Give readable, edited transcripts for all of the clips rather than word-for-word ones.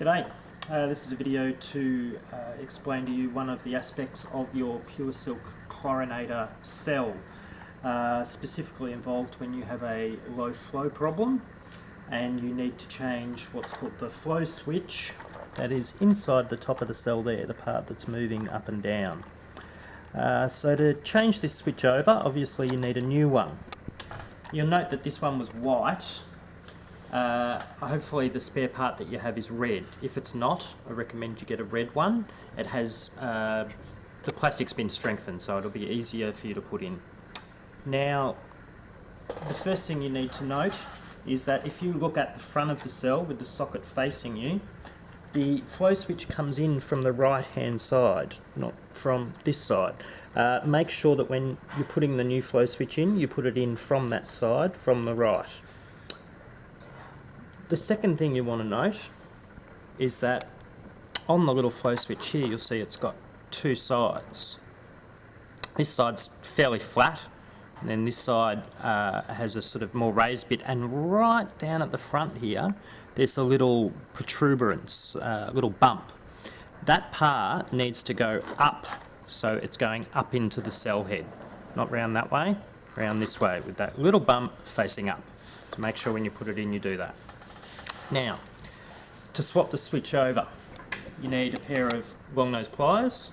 G'day, this is a video to explain to you one of the aspects of your Puresilk chlorinator cell, specifically involved when you have a low flow problem and you need to change what's called the flow switch that is inside the top of the cell there, the part that's moving up and down. So to change this switch over, obviously you need a new one. You'll note that this one was white. Hopefully the spare part that you have is red. If it's not, I recommend you get a red one. It has the plastic's been strengthened, so it'll be easier for you to put in. Now, the first thing you need to note is that if you look at the front of the cell with the socket facing you, the flow switch comes in from the right hand side, not from this side. Make sure that when you're putting the new flow switch in, you put it in from that side, from the right. The second thing you want to note is that on the little flow switch here, you'll see it's got two sides. This side's fairly flat, and then this side has a sort of more raised bit, and right down at the front here there's a little protuberance, a little bump. That part needs to go up, so it's going up into the cell head, not round that way, round this way, with that little bump facing up. So make sure when you put it in you do that. Now, to swap the switch over, you need a pair of long nose pliers,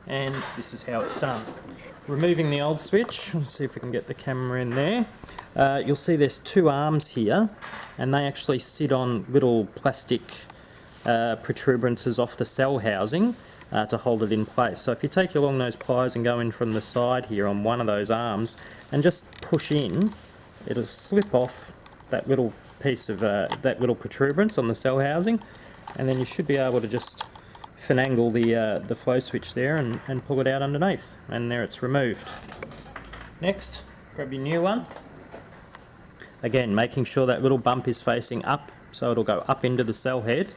and this is how it's done. Removing the old switch, let's see if we can get the camera in there. You'll see there's two arms here, and they actually sit on little plastic protuberances off the cell housing to hold it in place. So if you take your long nose pliers and go in from the side here on one of those arms and just push in, it'll slip off that little piece of that little protuberance on the cell housing, and then you should be able to just finagle the flow switch there and pull it out underneath, and there it's removed. Next, grab your new one. Again, making sure that little bump is facing up, so it'll go up into the cell head,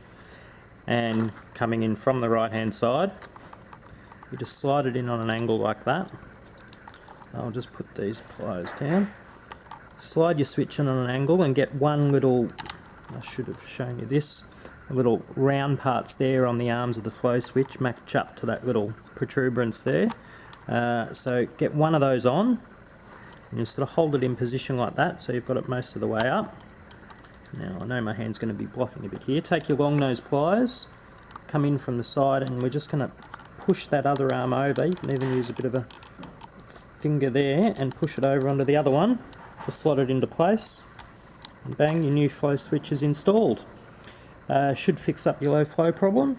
and coming in from the right hand side, you just slide it in on an angle like that. I'll just put these pliers down. Slide your switch in on an angle and get one little, I should have shown you this, little round parts there on the arms of the flow switch match up to that little protuberance there. So get one of those on, and you sort of hold it in position like that, so you've got it most of the way up. Now I know my hand's going to be blocking a bit here. Take your long nose pliers, come in from the side, and we're just going to push that other arm over. You can even use a bit of a finger there and push it over onto the other one. Just slot it into place, and bang, your new flow switch is installed. Should fix up your low flow problem.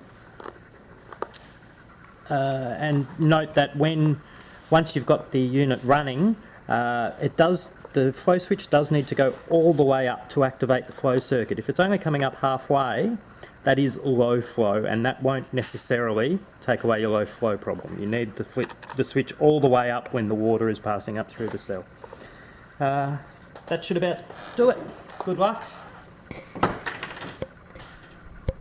And note that once you've got the unit running, the flow switch does need to go all the way up to activate the flow circuit. If it's only coming up halfway, that is low flow, and that won't necessarily take away your low flow problem. You need to flip the switch all the way up when the water is passing up through the cell. That should about do it. Good luck.